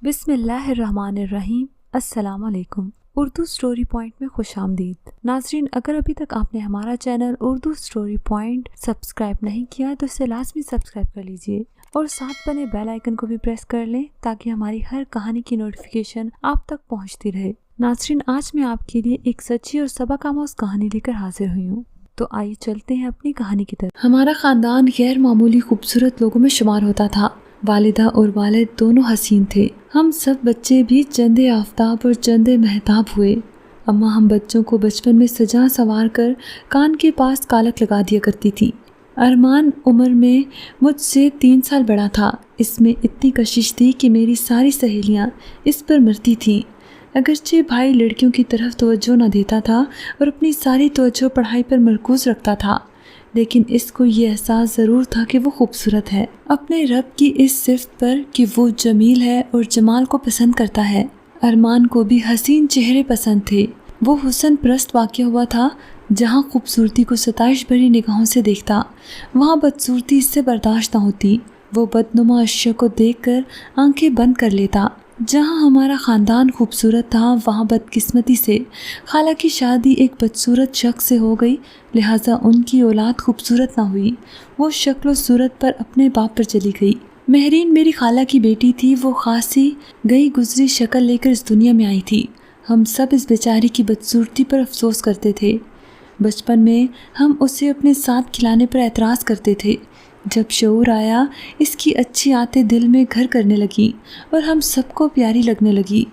بسم اللہ الرحمن الرحیم۔ السلام علیکم۔ اردو سٹوری پوائنٹ میں خوش آمدید۔ ناظرین، اگر ابھی تک آپ نے ہمارا channel Urdu story point subscribe نہیں کیا تو اسے لازمی سبسکرائب کر لیجئے اور ساتھ بنے بیل آئیکن کو بھی پریس کر لیں تاکہ ہماری ہر کہانی کی نوٹیفیکیشن آپ تک پہنچتی رہے۔ ناظرین، آج میں آپ کے لیے ایک سچی اور سبق آموز کہانی لے کر حاضر ہوئی ہوں، تو آئیے چلتے ہیں اپنی کہانی کی طرف۔ ہمارا خاندان غیر معمولی خوبصورت لوگوں میں شمار ہوتا تھا۔ والدہ اور والد دونوں حسین تھے۔ ہم سب بچے بھی چند آفتاب اور چند مہتاب ہوئے۔ اماں ہم بچوں کو بچپن میں سجا سنوار کر کان کے پاس کالک لگا دیا کرتی تھی۔ ارمان عمر میں مجھ سے 3 سال بڑا تھا۔ اس میں اتنی کشش تھی کہ میری ساری سہیلیاں اس پر مرتی تھیں۔ اگرچہ بھائی لڑکیوں کی طرف توجہ نہ دیتا تھا اور اپنی ساری توجہ پڑھائی پر مرکوز رکھتا تھا، لیکن اس کو یہ احساس ضرور تھا کہ وہ خوبصورت ہے، اپنے رب کی اس صفت پر کہ وہ جمیل ہے اور جمال کو پسند کرتا ہے۔ ارمان کو بھی حسین چہرے پسند تھے۔ وہ حسن پرست واقع ہوا تھا۔ جہاں خوبصورتی کو ستائش بھری نگاہوں سے دیکھتا، وہاں بدصورتی اس سے برداشت نہ ہوتی۔ وہ بدنما اشیاء کو دیکھ کر آنکھیں بند کر لیتا۔ جہاں ہمارا خاندان خوبصورت تھا، وہاں بدقسمتی سے خالہ کی شادی ایک بدصورت شخص سے ہو گئی، لہٰذا ان کی اولاد خوبصورت نہ ہوئی۔ وہ شکل و صورت پر اپنے باپ پر چلی گئی۔ مہرین میری خالہ کی بیٹی تھی۔ وہ خاصی گئی گزری شکل لے کر اس دنیا میں آئی تھی۔ ہم سب اس بیچاری کی بدصورتی پر افسوس کرتے تھے۔ بچپن میں ہم اسے اپنے ساتھ کھلانے پر اعتراض کرتے تھے۔ جب شعور آیا، اس کی اچھی عادتیں دل میں گھر کرنے لگی اور ہم سب کو پیاری لگنے لگی۔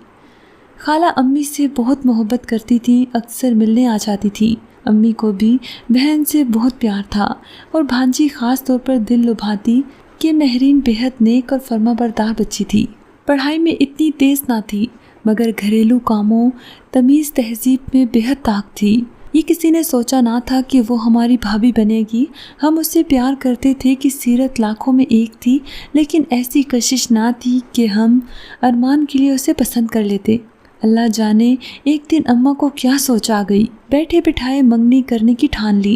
خالہ امی سے بہت محبت کرتی تھی، اکثر ملنے آ جاتی تھی۔ امی کو بھی بہن سے بہت پیار تھا اور بھانجی خاص طور پر دل لبھاتی کہ مہرین بےحد نیک اور فرما بردار بچی تھی۔ پڑھائی میں اتنی تیز نہ تھی، مگر گھریلو کاموں، تمیز تہذیب میں بےحد طاقت تھی۔ یہ کسی نے سوچا نہ تھا کہ وہ ہماری بھابھی بنے گی۔ ہم اس سے پیار کرتے تھے کہ سیرت لاکھوں میں ایک تھی، لیکن ایسی کشش نہ تھی کہ ہم ارمان کے لیے اسے پسند کر لیتے۔ اللہ جانے ایک دن اماں کو کیا سوچ آ گئی، بیٹھے بٹھائے منگنی کرنے کی ٹھان لی۔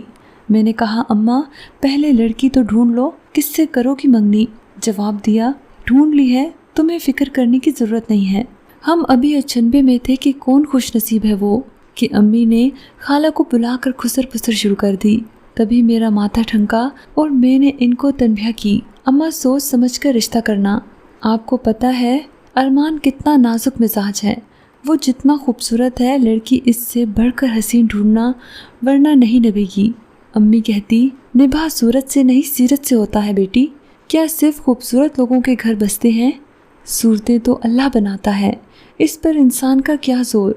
میں نے کہا، اماں پہلے لڑکی تو ڈھونڈ لو، کس سے کرو گی منگنی؟ جواب دیا، ڈھونڈ لی ہے، تمہیں فکر کرنے کی ضرورت نہیں ہے۔ ہم ابھی اچنبے میں تھے کہ کون خوش نصیب ہے وہ، کہ امی نے خالہ کو بلا کر خسر پسر شروع کر دی۔ تبھی میرا ماتھا ٹھنکا اور میں نے ان کو تنبیہ کی، اماں سوچ سمجھ کر رشتہ کرنا۔ آپ کو پتہ ہے ارمان کتنا نازک مزاج ہے، وہ جتنا خوبصورت ہے، لڑکی اس سے بڑھ کر حسین ڈھونڈنا، ورنہ نہیں نبھے گی۔ امی کہتی، نبھا صورت سے نہیں سیرت سے ہوتا ہے بیٹی۔ کیا صرف خوبصورت لوگوں کے گھر بستے ہیں؟ صورتیں تو اللہ بناتا ہے، اس پر انسان کا کیا زور۔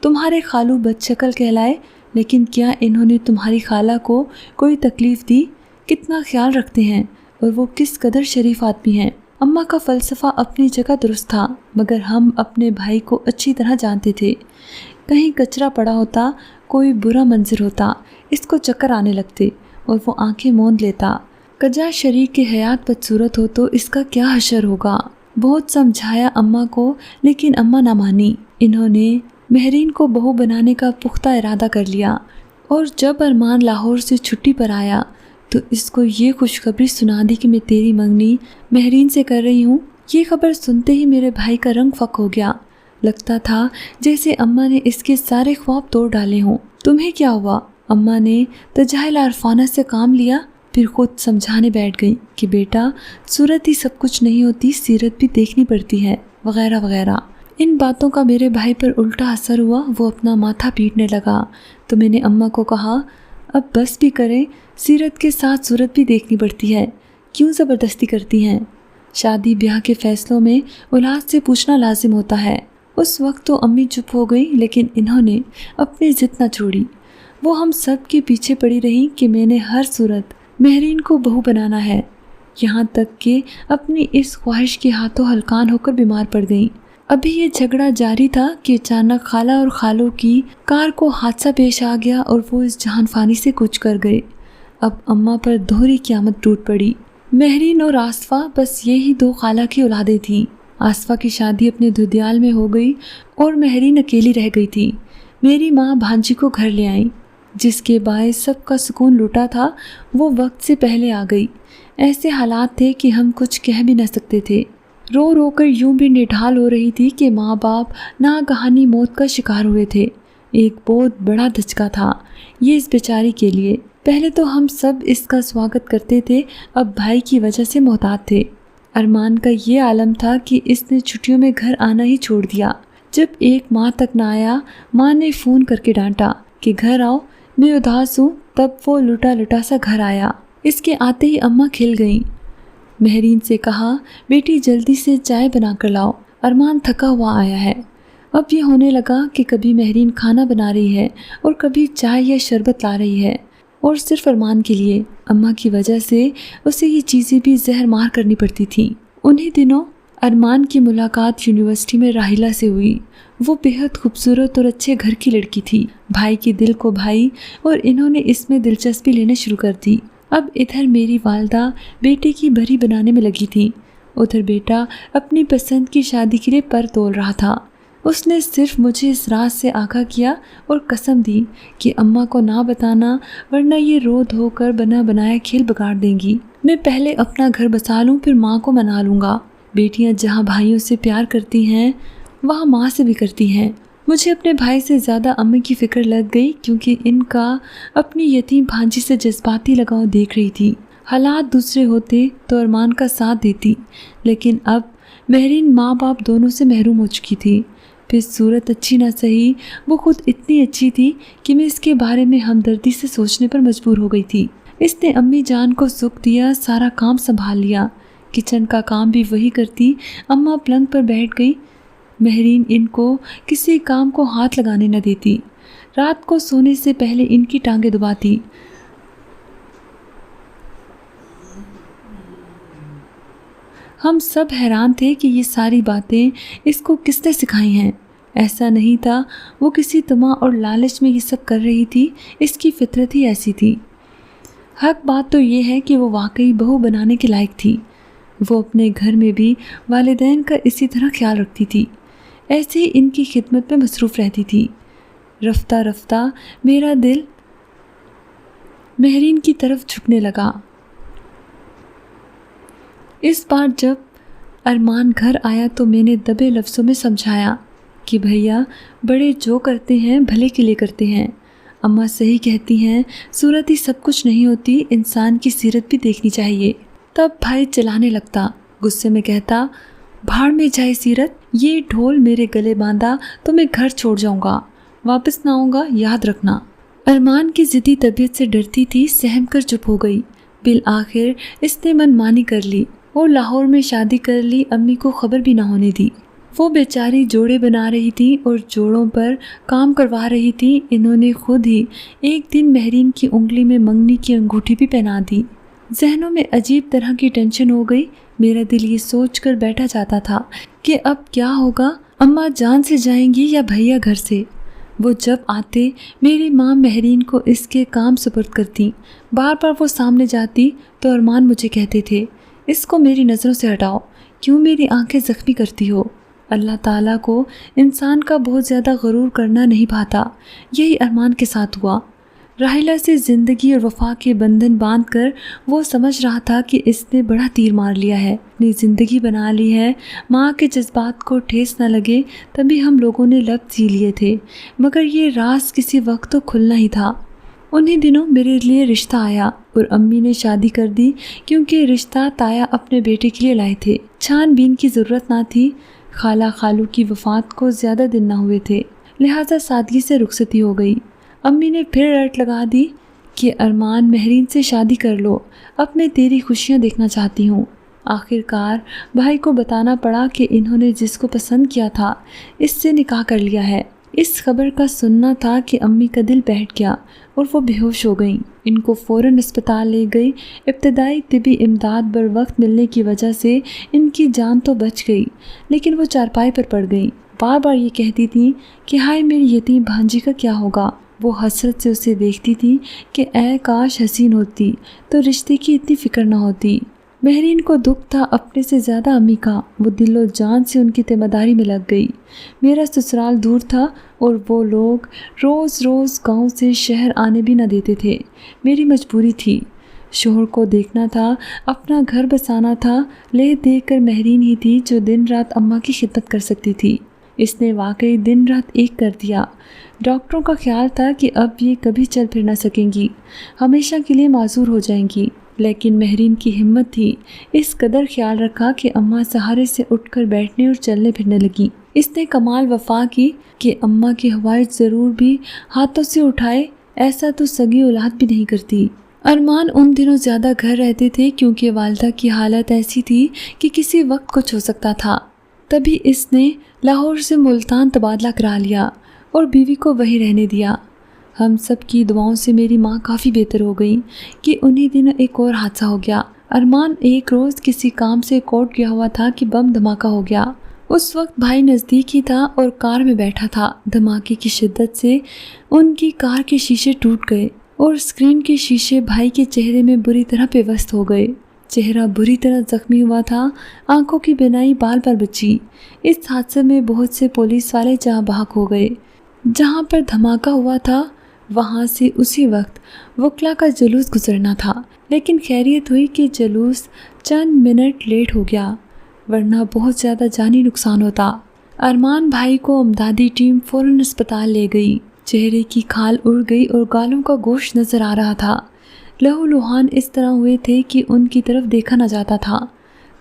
تمہارے خالو بد شکل کہلائے، لیکن کیا انہوں نے تمہاری خالہ کو کوئی تکلیف دی؟ کتنا خیال رکھتے ہیں، اور وہ کس قدر شریف آدمی ہیں۔ اماں کا فلسفہ اپنی جگہ درست تھا، مگر ہم اپنے بھائی کو اچھی طرح جانتے تھے۔ کہیں کچرا پڑا ہوتا، کوئی برا منظر ہوتا، اس کو چکر آنے لگتے اور وہ آنکھیں موند لیتا۔ کجا شریک کے حیات بدصورت ہو تو اس کا کیا حشر ہوگا۔ بہت سمجھایا اماں کو، لیکن اماں نہ مانی۔ انہوں نے مہرین کو بہو بنانے کا پختہ ارادہ کر لیا، اور جب ارمان لاہور سے چھٹی پر آیا تو اس کو یہ خوشخبری سنا دی کہ میں تیری منگنی مہرین سے کر رہی ہوں۔ یہ خبر سنتے ہی میرے بھائی کا رنگ فک ہو گیا۔ لگتا تھا جیسے اماں نے اس کے سارے خواب توڑ ڈالے ہوں۔ تمہیں کیا ہوا؟ اماں نے تجاہل عارفانہ سے کام لیا، پھر خود سمجھانے بیٹھ گئی کہ بیٹا، صورت ہی سب کچھ نہیں ہوتی، سیرت بھی دیکھنی پڑتی ہے، وغیرہ وغیرہ۔ ان باتوں کا میرے بھائی پر الٹا اثر ہوا۔ وہ اپنا ماتھا پیٹنے لگا تو میں نے اماں کو کہا، اب بس بھی کریں، سیرت کے ساتھ صورت بھی دیکھنی پڑتی ہے، کیوں زبردستی کرتی ہیں؟ شادی بیاہ کے فیصلوں میں اولاد سے پوچھنا لازم ہوتا ہے۔ اس وقت تو امی چپ ہو گئی، لیکن انہوں نے اپنی ضد نہ چھوڑی۔ وہ ہم سب کے پیچھے پڑی رہی کہ میں نے ہر صورت مہرین کو بہو بنانا ہے، یہاں تک کہ اپنی اس خواہش کے ہاتھوں ہلکان ہو کر بیمار پڑ گئیں۔ ابھی یہ جھگڑا جاری تھا کہ اچانک خالہ اور خالوں کی کار کو حادثہ پیش آ گیا اور وہ اس جہان فانی سے کوچ کر گئے۔ اب اماں پر دوہری قیامت ٹوٹ پڑی۔ مہرین اور آصفہ بس یہی 2 خالہ کی اولادیں تھیں۔ آصفہ کی شادی اپنے دھدیال میں ہو گئی اور مہرین اکیلی رہ گئی تھی۔ میری ماں بھانجی کو گھر لے آئیں، جس کے باعث سب کا سکون لوٹا تھا، وہ وقت سے پہلے آ گئی۔ ایسے حالات تھے کہ ہم کچھ کہہ بھی نہ سکتے تھے۔ रो रो कर यूं भी निढाल हो रही थी कि माँ बाप नागहानी मौत का शिकार हुए थे। एक बहुत बड़ा धचका था ये इस बेचारी के लिए। पहले तो हम सब इसका स्वागत करते थे, अब भाई की वजह से मोहताज थे। अरमान का ये आलम था कि इसने छुट्टियों में घर आना ही छोड़ दिया। जब एक माह तक ना आया, माँ ने फ़ोन करके डांटा कि घर आओ, मैं उदास हूँ। तब वो लुटा लुटा सा घर आया। इसके आते ही अम्मा खिल गईं। महरीन से कहा, बेटी जल्दी से चाय बना कर लाओ, अरमान थका हुआ आया है। अब ये होने लगा कि कभी महरीन खाना बना रही है और कभी चाय या शरबत ला रही है, और सिर्फ अरमान के लिए। अम्मा की वजह से उसे ये चीज़ें भी जहर मार करनी पड़ती थीं। उन्हीं दिनों अरमान की मुलाकात यूनिवर्सिटी में राहिला से हुई। वो बेहद खूबसूरत और अच्छे घर की लड़की थी। भाई के दिल को भाई, और इन्होंने इसमें दिलचस्पी लेने शुरू कर दी। अब इधर मेरी वालदा बेटे की भरी बनाने में लगी थी, उधर बेटा अपनी पसंद की शादी के लिए पर तोल रहा था। उसने सिर्फ मुझे इस राज से आगाह किया और कसम दी कि अम्मा को ना बताना, वरना ये रो धो कर बना बनाया खेल बिगाड़ देंगी। मैं पहले अपना घर बसा लूँ, फिर माँ को मना लूँगा। बेटियाँ जहाँ भाइयों से प्यार करती हैं, वहाँ माँ से भी करती हैं। मुझे अपने भाई से ज़्यादा अम्मी की फ़िक्र लग गई, क्योंकि इनका अपनी यतीम भांजी से जज्बाती लगाव देख रही थी। हालात दूसरे होते तो अरमान का साथ देती, लेकिन अब महरीन माँ बाप दोनों से महरूम हो चुकी थी। फिर सूरत अच्छी ना सही, वो खुद इतनी अच्छी थी कि मैं इसके बारे में हमदर्दी से सोचने पर मजबूर हो गई थी। इसने अम्मी जान को सुख दिया, सारा काम संभाल लिया। किचन का काम भी वही करती। अम्मा पलंग पर बैठ गई। महरीन इनको किसी काम को हाथ लगाने न देती। रात को सोने से पहले इनकी टांगें दबाती। हम सब हैरान थे कि ये सारी बातें इसको किसने सिखाई हैं। ऐसा नहीं था वो किसी तमा और लालच में ये सब कर रही थी, इसकी फितरत ही ऐसी थी। हक बात तो ये है कि वो वाकई बहू बनाने के लायक थी। वो अपने घर में भी वालिदैन का इसी तरह ख्याल रखती थी, ऐसे ही इनकी खिदमत में मसरूफ़ रहती थी। रफ्ता रफ्ता मेरा दिल महरीन की तरफ झुकने लगा। इस बार जब अरमान घर आया तो मैंने दबे लफ्ज़ों में समझाया कि भैया, बड़े जो करते हैं भले के लिए करते हैं। अम्मा सही कहती हैं, सूरत ही सब कुछ नहीं होती, इंसान की सीरत भी देखनी चाहिए। तब भाई चिल्लाने लगता, गुस्से में कहता, भाड़ में जाए सीरत, ये ढोल मेरे गले बांधा तो मैं घर छोड़ जाऊंगा, वापस ना आऊँगा, याद रखना। अरमान की ज़िद्दी तबीयत से डरती थी, सहम कर चुप हो गई। बिल आखिर इसने मनमानी कर ली और लाहौर में शादी कर ली। अम्मी को खबर भी ना होने दी। वो बेचारी जोड़े बना रही थी और जोड़ों पर काम करवा रही थी। इन्होंने खुद ही एक दिन महरीन की उंगली में मंगनी की अंगूठी भी पहना दी। जहनों में अजीब तरह की टेंशन हो गई। मेरा दिल ये सोच कर बैठा जाता था कि अब क्या होगा, अम्मा जान से जाएंगी या भैया घर से। वो जब आते मेरी माँ महरीन को इसके काम सुपुर्द करती। बार बार वो सामने जाती तो अरमान मुझे कहते थे, इसको मेरी नज़रों से हटाओ, क्यों मेरी आंखें ज़ख्मी करती हो। अल्लाह ताला को इंसान का बहुत ज़्यादा गरूर करना नहीं भाता। यही अरमान के साथ हुआ। राहिला से ज़िंदगी और वफा के बंधन बांध कर वो समझ रहा था कि इसने बड़ा तीर मार लिया है, अपनी ज़िंदगी बना ली है। माँ के जज्बात को ठेस न लगे तभी हम लोगों ने लब सी लिए थे, मगर ये राज किसी वक्त तो खुलना ही था। उन्हीं दिनों मेरे लिए रिश्ता आया और अम्मी ने शादी कर दी, क्योंकि रिश्ता ताया अपने बेटे के लिए लाए थे। छानबीन की ज़रूरत ना थी। खाला खालू की वफ़ात को ज़्यादा दिन ना हुए थे, लिहाजा सादगी से रुखसती हो गई। अम्मी ने फिर रट लगा दी कि अरमान महरीन से शादी कर लो, अब मैं तेरी खुशियाँ देखना चाहती हूँ। आखिरकार भाई को बताना पड़ा कि इन्होंने जिसको पसंद किया था इससे निकाह कर लिया है। इस खबर का सुनना था कि अम्मी का दिल बैठ गया और वो बेहोश हो गईं। इनको फ़ौरन अस्पताल ले गई। इब्तदाई तिबी इमदाद बर वक्त मिलने की वजह से इनकी जान तो बच गई, लेकिन वो चारपाई पर पड़ गई। बार बार ये कहती थी कि हाय मेरी यतीम भांजी का क्या होगा। वो हसरत से उसे देखती थी कि ऐ काश हसीन होती तो रिश्ते की इतनी फ़िक्र न होती। महरीन को दुख था अपने से ज़्यादा अम्मी का। वो दिलो जान से उनकी ज़िम्मेदारी में लग गई। मेरा ससुराल दूर था और वो लोग रोज़ रोज़ गांव से शहर आने भी न देते थे। मेरी मजबूरी थी। शोहर को देखना था, अपना घर बसाना था। ले देख कर महरीन ही थी जो दिन रात अम्मा की खिदमत कर सकती थी। इसने वाकई दिन रात एक कर दिया। डॉक्टरों का ख्याल था कि अब ये कभी चल फिर ना सकेंगी, हमेशा के लिए माजूर हो जाएंगी। लेकिन महरीन की हिम्मत थी, इस कदर ख्याल रखा कि अम्मा सहारे से उठकर बैठने और चलने फिरने लगी। इसने कमाल वफा की कि अम्मा की हवाइज ज़रूर भी हाथों से उठाए, ऐसा तो सगी औलाद भी नहीं करती। अरमान उन दिनों ज़्यादा घर रहते थे क्योंकि वालिदा की हालत ऐसी थी कि किसी वक्त कुछ हो सकता था। तभी इसने लाहौर से मुल्तान तबादला करा लिया और बीवी को वहीं रहने दिया। हम सब की दुआओं से मेरी माँ काफ़ी बेहतर हो गई कि उन्हीं दिनों एक और हादसा हो गया। अरमान एक रोज़ किसी काम से कोर्ट गया हुआ था कि बम धमाका हो गया। उस वक्त भाई नज़दीक ही था और कार में बैठा था। धमाके की शिद्दत से उनकी कार के शीशे टूट गए और स्क्रीन के शीशे भाई के चेहरे में बुरी तरह पेवस्त हो गए। चेहरा बुरी तरह जख्मी हुआ था, आंखों की बिनाई बाल बाल बची। इस हादसे में बहुत से पुलिस वाले जहाँ बहक हो गए। जहाँ पर धमाका हुआ था वहाँ से उसी वक्त वकला का जुलूस गुजरना था, लेकिन खैरियत हुई कि जुलूस चंद मिनट लेट हो गया, वरना बहुत ज़्यादा जानी नुकसान होता। अरमान भाई को अमदादी टीम फ़ौरन अस्पताल ले गई। चेहरे की खाल उड़ गई और गालों का गोश्त नज़र आ रहा था। लहू लुहान इस तरह हुए थे कि उनकी तरफ देखा न जाता था।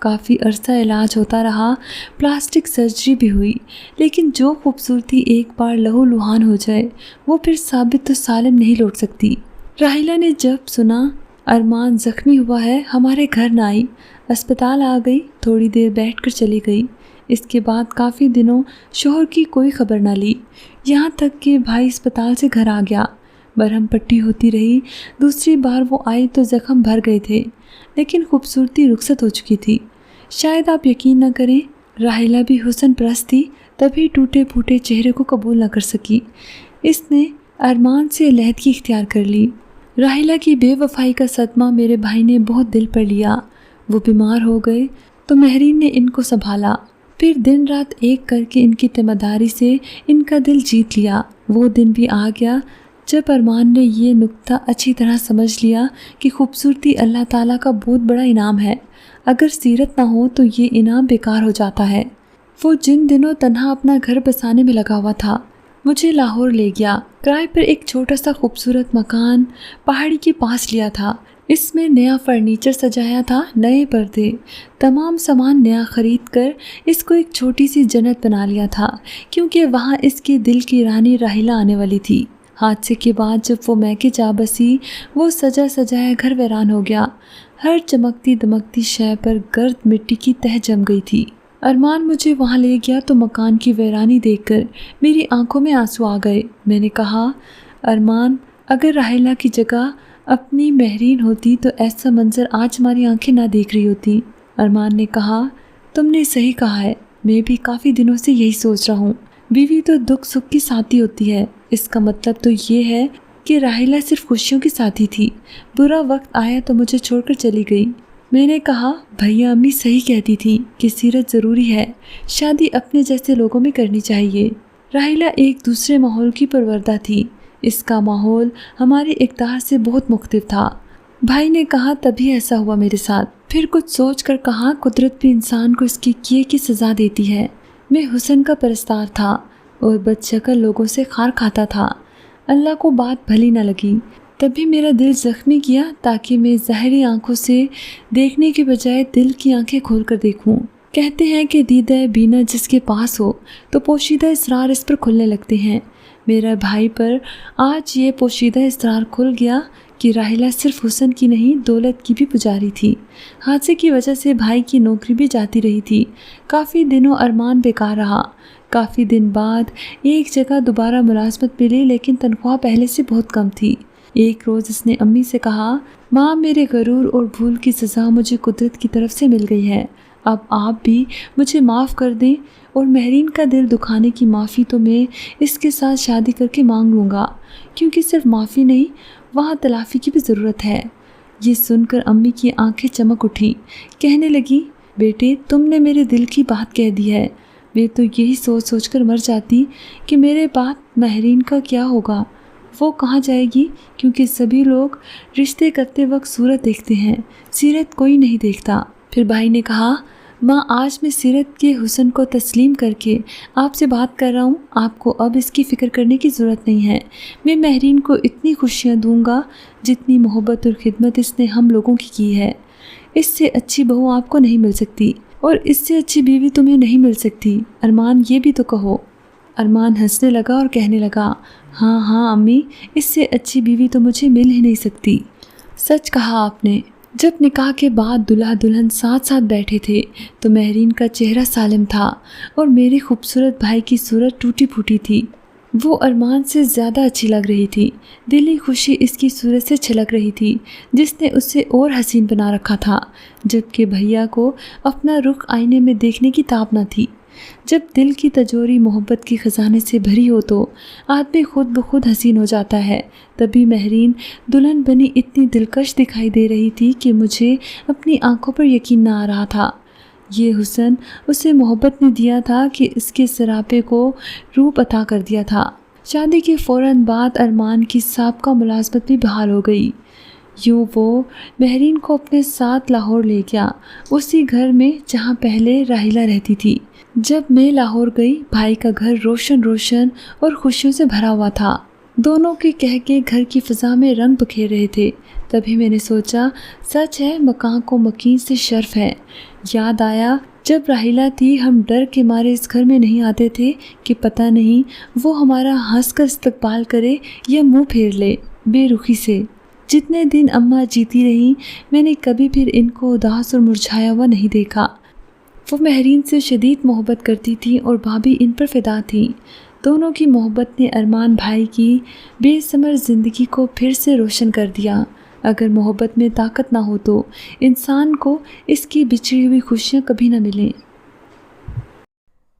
काफ़ी अरसा इलाज होता रहा, प्लास्टिक सर्जरी भी हुई, लेकिन जो खूबसूरती एक बार लहू लुहान हो जाए वो फिर साबित तो सालिम नहीं लौट सकती। राहिला ने जब सुना अरमान ज़ख्मी हुआ है, हमारे घर न आई, अस्पताल आ गई, थोड़ी देर बैठकर चली गई। इसके बाद काफ़ी दिनों शोहर की कोई खबर ना ली, यहाँ तक कि भाई अस्पताल से घर आ गया। बरहम पट्टी होती रही। दूसरी बार वो आई तो ज़ख्म भर गए थे, लेकिन खूबसूरती रुखसत हो चुकी थी। शायद आप यकीन न करें, राहिला भी हुस्न परस्त थी, तभी टूटे फूटे चेहरे को कबूल न कर सकी। इसने अरमान से अलहदगी इख्तियार कर ली। राहिला की बेवफाई का सदमा मेरे भाई ने बहुत दिल पर लिया। वो बीमार हो गए तो महरीन ने इनको संभाला, फिर दिन रात एक करके इनकी जिम्मेदारी से इनका दिल जीत लिया। वो दिन भी आ गया जब अरमान ने ये नुक्ता अच्छी तरह समझ लिया कि खूबसूरती अल्लाह ताला का बहुत बड़ा इनाम है। अगर सीरत ना हो तो ये इनाम बेकार हो जाता है। वो जिन दिनों तन्हा अपना घर बसाने में लगा हुआ था, मुझे लाहौर ले गया। किराए पर एक छोटा सा खूबसूरत मकान पहाड़ी के पास लिया था। इसमें नया फर्नीचर सजाया था, नए पर्दे, तमाम सामान नया खरीद कर इसको एक छोटी सी जन्नत बना लिया था, क्योंकि वहाँ इसके दिल की रानी राहिला आने वाली थी। हादसे के बाद जब वो मैके जा बसी, वो सजा सजाया घर वीरान हो गया। हर चमकती दमकती शय पर गर्द मिट्टी की तह जम गई थी। अरमान मुझे वहाँ ले गया तो मकान की वीरानी देखकर मेरी आंखों में आंसू आ गए। मैंने कहा, अरमान, अगर राहिला की जगह अपनी महरीन होती तो ऐसा मंजर आज हमारी आंखें ना देख रही होती। अरमान ने कहा, तुमने सही कहा है, मैं भी काफ़ी दिनों से यही सोच रहा हूँ। बीवी तो दुख सुख की साथी होती है, इसका मतलब तो ये है कि राहिला सिर्फ खुशियों की साथी थी। बुरा वक्त आया तो मुझे छोड़कर चली गई। मैंने कहा, भैया अम्मी सही कहती थी कि सीरत ज़रूरी है, शादी अपने जैसे लोगों में करनी चाहिए। राहिला एक दूसरे माहौल की परवरदा थी, इसका माहौल हमारे इक़्तिदार से बहुत मुख्तलिफ था। भाई ने कहा, तभी ऐसा हुआ मेरे साथ। फिर कुछ सोच कर कहा, कुदरत भी इंसान को इसके किए की सज़ा देती है। मैं हुस्न का परस्तार था और बदशक्ल लोगों से खार खाता था। अल्लाह को बात भली न लगी, तभी मेरा दिल ज़ख्मी किया ताकि मैं ज़ाहिरी आंखों से देखने के बजाय दिल की आंखें खोल कर देखूं। कहते हैं कि दीदा बीना जिसके पास हो तो पोशीदा इसरार इस पर खुलने लगते हैं। मेरा भाई पर आज ये पोशीदा इसरार खुल गया कि राहिला सिर्फ हुस्न की नहीं, दौलत की भी पुजारी थी। हादसे की वजह से भाई की नौकरी भी जाती रही थी। काफ़ी दिनों अरमान बेकार रहा। काफ़ी दिन बाद एक जगह दोबारा मुलाजमत मिली, लेकिन तनख्वाह पहले से बहुत कम थी। एक रोज़ इसने अम्मी से कहा, माँ, मेरे गरूर और भूल की सज़ा मुझे कुदरत की तरफ से मिल गई है। अब आप भी मुझे माफ़ कर दें और महरीन का दिल दुखाने की माफ़ी तो मैं इसके साथ शादी करके मांग लूँगा, क्योंकि सिर्फ माफ़ी नहीं, वहाँ तलाफ़ी की भी ज़रूरत है। ये सुनकर अम्मी की आंखें चमक उठीं। कहने लगी, बेटे, तुमने मेरे दिल की बात कह दी है। मैं तो यही सोच सोच कर मर जाती कि मेरे बाद महरीन का क्या होगा। वो कहाँ जाएगी, क्योंकि सभी लोग रिश्ते करते वक्त सूरत देखते हैं, सीरत कोई नहीं देखता। फिर भाई ने कहा, माँ आज मैं सीरत के हुस्न को तस्लीम करके आपसे बात कर रहा हूँ, आपको अब इसकी फ़िक्र करने की ज़रूरत नहीं है। मैं महरीन को इतनी खुशियाँ दूँगा जितनी मोहब्बत और खिदमत इसने हम लोगों की है। इससे अच्छी बहू आपको नहीं मिल सकती और इससे अच्छी बीवी तुम्हें नहीं मिल सकती। अरमान ये भी तो कहो। अरमान हंसने लगा और कहने लगा, हाँ हाँ अम्मी, इससे अच्छी बीवी तो मुझे मिल ही नहीं सकती। सच कहा आपने। जब निकाह के बाद दुल्हा दुल्हन साथ साथ बैठे थे तो महरीन का चेहरा सालिम था और मेरे खूबसूरत भाई की सूरत टूटी फूटी थी। वो अरमान से ज़्यादा अच्छी लग रही थी। दिली खुशी इसकी सूरत से छलक रही थी जिसने उसे और हसीन बना रखा था, जबकि भैया को अपना रुख आईने में देखने की ताब न थी। जब दिल की तजोरी मोहब्बत की ख़जाने से भरी हो तो आदमी खुद ब खुद हसीन हो जाता है। तभी महरीन दुल्हन बनी इतनी दिलकश दिखाई दे रही थी कि मुझे अपनी आंखों पर यकीन न आ रहा था। ये हुस्न उसे मोहब्बत ने दिया था कि इसके सरापे को रूप अता कर दिया था। शादी के फ़ौरन बाद अरमान की साबका मुलाजमत भी बहाल हो गई। यूँ वो महरीन को अपने साथ लाहौर ले गया, उसी घर में जहाँ पहले राहिला रहती थी। जब मैं लाहौर गई, भाई का घर रोशन रोशन और खुशियों से भरा हुआ था। दोनों के कह के घर की फ़िज़ा में रंग बखेर रहे थे। तभी मैंने सोचा, सच है मकान को मकीन से शर्फ है। याद आया जब राहिला थी हम डर के मारे इस घर में नहीं आते थे कि पता नहीं वो हमारा हंसकर इस्तकबाल करे या मुंह फेर ले बेरुखी से। जितने दिन अम्मा जीती रही मैंने कभी फिर इनको उदास और मुरझाया हुआ नहीं देखा। वो महरीन से शदीद मोहब्बत करती थी और भाभी इन पर फ़िदा थी। दोनों की मोहब्बत ने अरमान भाई की बेसमर ज़िंदगी को फिर से रोशन कर दिया। अगर मोहब्बत में ताकत ना हो तो इंसान को इसकी बिछड़ी हुई खुशियाँ कभी ना मिलें।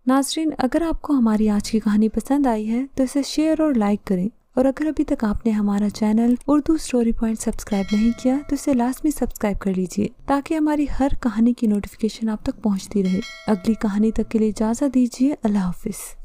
नाज़रीन, अगर आपको हमारी आज की कहानी पसंद आई है तो इसे शेयर और लाइक करें, और अगर अभी तक आपने हमारा channel Urdu story point subscribe नहीं किया तो इसे लाजमी सब्सक्राइब कर लीजिए ताकि हमारी हर कहानी की नोटिफिकेशन आप तक पहुंचती रहे। अगली कहानी तक के लिए इजाज़त दीजिए। अल्लाह हाफिज़।